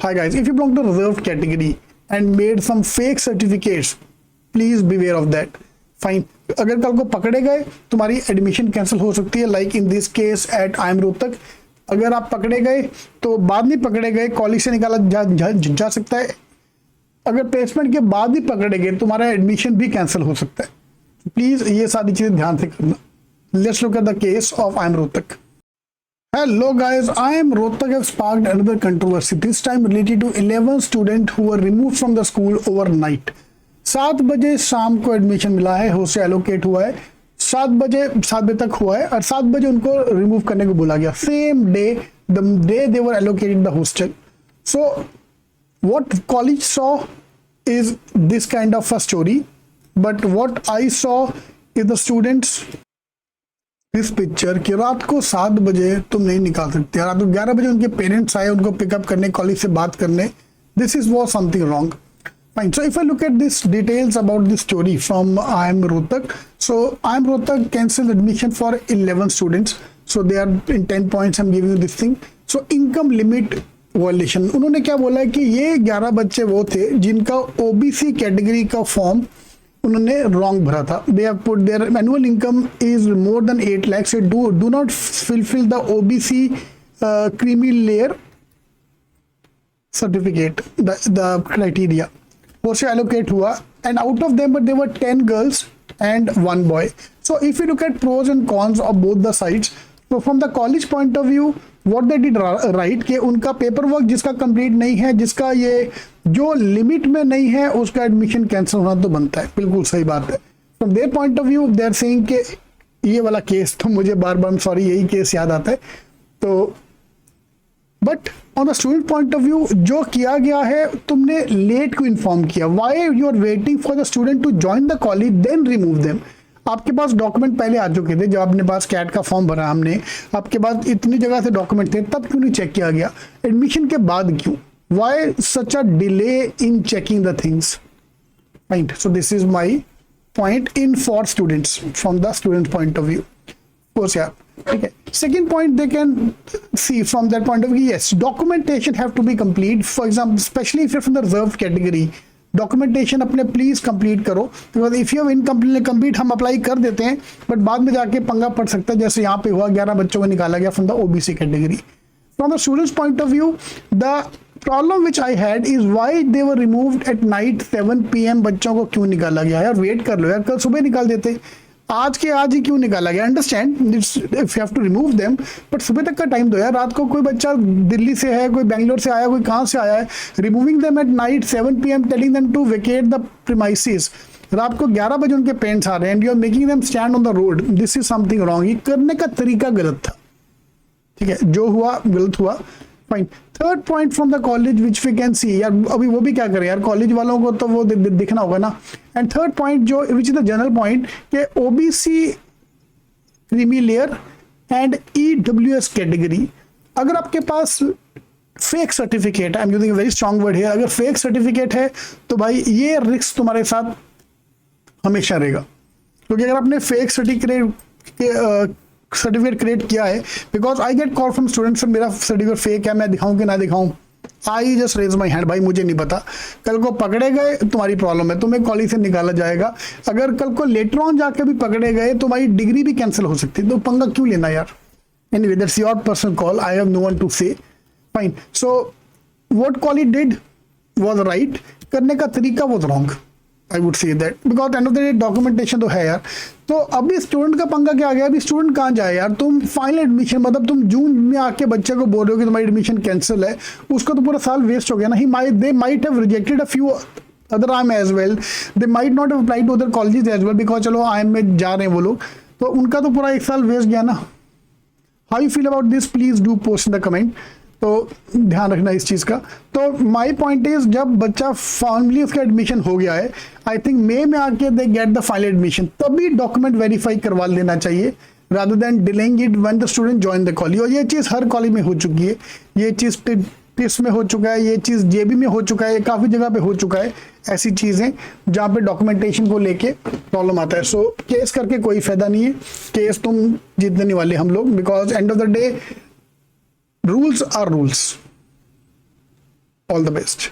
Hi guys, if you belong to reserved category and made some fake certificates, please beware of that. Fine. अगर कल को पकड़े गए तुम्हारी एडमिशन कैंसिल हो सकती है, like in this case at IIM Rohtak. अगर आप पकड़े गए तो बाद में पकड़े गए कॉलेज से निकाला जा सकता है. अगर प्लेसमेंट के बाद ही पकड़े गए तुम्हारा एडमिशन भी कैंसिल हो सकता है. प्लीज ये सारी चीजें ध्यान से करना. Let's look at the case of IIM Rohtak. Hello guys, IIM Rohtak have sparked another controversy, this time related to 11 students who were removed from the school overnight. 7 बजे शाम को एडमिशन मिला है, हॉस्टल एलोकेट हुआ है, 7 बजे तक हुआ है और 7 बजे उनको रिमूव करने को बोला गया. Same day, the day they were allocated the hostel. So what college saw is this kind of a story, but what I saw is the students इस पिक्चर कि रात को 7 बजे तुम नहीं निकाल सकते. रात को 11 बजे उनके पेरेंट्स आए उनको पिकअप करने, कॉलेज से बात करने. This is was something wrong. Fine. So if I look at this details about this story from IIM Rohtak, so IIM Rohtak cancelled admission for 11 students. So they are in 10 points. I'm giving you this thing. So income limit violation. उन्होंने क्या बोला है कि ये 11 बच्चे वो थे जिनका OBC कैटेगरी का फॉर्म उन्होंने रॉन्ग भरा था. They have put their annual income is more than 8 lakh. So do not fulfil the OBC creamy layer certificate the criteria. वो से एलोकेट हुआ and out of them there were 10 girls and 1 boy. So if you look at pros and cons of both the sides, तो from the college point of view what they did right कि उनका paper work जिसका complete नहीं है, जिसका ये जो limit में नहीं है, उसका एडमिशन कैंसिल होना तो बनता है. बिल्कुल सही बात है. From their point of view they are saying कि ये वाला केस तो मुझे बार बार सॉरी यही केस याद आता है. तो but on the student point of view जो किया गया है, तुमने लेट को इन्फॉर्म किया. Why you are waiting for the student to join the college then remove them. आपके पास डॉक्यूमेंट पहले आ चुके थे, जब आपने पास कैट का फॉर्म भरा हमने, आपके पास इतनी जगह से डॉक्यूमेंट थे, तब क्यों नहीं चेक किया गया? एडमिशन के बाद क्यों? Why such a delay in checking the things? Right. So this is my point in for students from the student point of view. Course यार ठीक है. Second point they can see from that point of view, yes documentation have to be complete. For example specially if you from the reserve category, documentation अपने please complete करो. Because if you incomplete हम apply कर देते हैं but बाद में जाके पंगा पड़ सकता है, जैसे यहाँ पे हुआ 11 बच्चों को निकाला गया from the OBC category. From the students point of view the problem which I had is why they were removed eight night 7 PM. बच्चों को क्यों निकाला गया? यार वेट कर लो यार, कल सुबह निकाल देते. आज के आज ही क्यों निकाला गया? Understand if you have to remove them, but सुबह तक का टाइम दो यार. रात को कोई बच्चा दिल्ली से है, कोई बेंगलोर से आया, कोई कहाँ से आया है. Removing them at night 7 PM, telling them to vacate the premises. रात को 11 बजे उनके पेरेंट्स आ रहे हैं and you are making them stand on the road. This is something wrong. ये करने का तरीका गलत था. ठीक है, जो हुआ गलत हुआ. Fine. Third point from the college which we can see, यार अभी वो भी क्या करें यार, कॉलेज वालों को तो वो दिखना होगा ना. एंड थर्ड पॉइंट जो which is the general point कि OBC creamy layer and EWS category, अगर आपके पास fake certificate, I am using a very strong word here, अगर फेक सर्टिफिकेट है तो भाई ये रिस्क तुम्हारे साथ हमेशा रहेगा. क्योंकि अगर आपने फेक सर्टिफिकेट क्रिएट किया है, because I get call from students, मेरा सर्टिफिकेट फेक है, मैं दिखाऊं कि ना दिखाऊं, I just raise my hand, भाई मुझे नहीं पता. कल को पकड़े गए तुम्हारी प्रॉब्लम है, तुम्हें कॉलेज से निकाला जाएगा. अगर कल को लेटर ऑन जाके भी पकड़े गए तो भाई डिग्री भी कैंसिल हो सकती है. तो पंगा क्यों लेना यार? Anyway that's your personal call, I have no one to say. Fine. So what college did was right, करने का तरीका was wrong. I would say that because end of the day documentation तो है यार. तो अभी स्टूडेंट का पंगा क्या आ गया? अभी स्टूडेंट कहाँ जाए यार? तुम फाइनल एडमिशन, मतलब तुम जून में आके बच्चे को बोल रहे हो कि तुम्हारी एडमिशन कैंसिल है, उसका तो पूरा साल वेस्ट हो गया ना. They might have rejected a few other IIM as well, they might not have applied to other colleges as well, because चलो IIM में जा रहे हैं वो लोग, तो उनका तो पूरा 1 साल वेस्ट गया ना. How you feel about this? Please do post in the comment. तो ध्यान रखना इस चीज़ का. तो माई पॉइंट इज जब बच्चा फाइनली उसका एडमिशन हो गया है, आई थिंक मई में आके they get the final admission, तभी डॉक्यूमेंट वेरीफाई करवा लेना चाहिए rather than delaying it when the student join the college. और ये चीज़ हर कॉलेज में हो चुकी है, ये चीज़ टिस में हो चुका है, ये चीज़ JB में हो चुका है, काफ़ी जगह पे हो चुका है ऐसी चीज़ें जहाँ पे डॉक्यूमेंटेशन को लेके प्रॉब्लम आता है. सो केस करके कोई फायदा नहीं है, केस तुम जीतने वाले हम लोग, because end of the day rules are rules. All the best.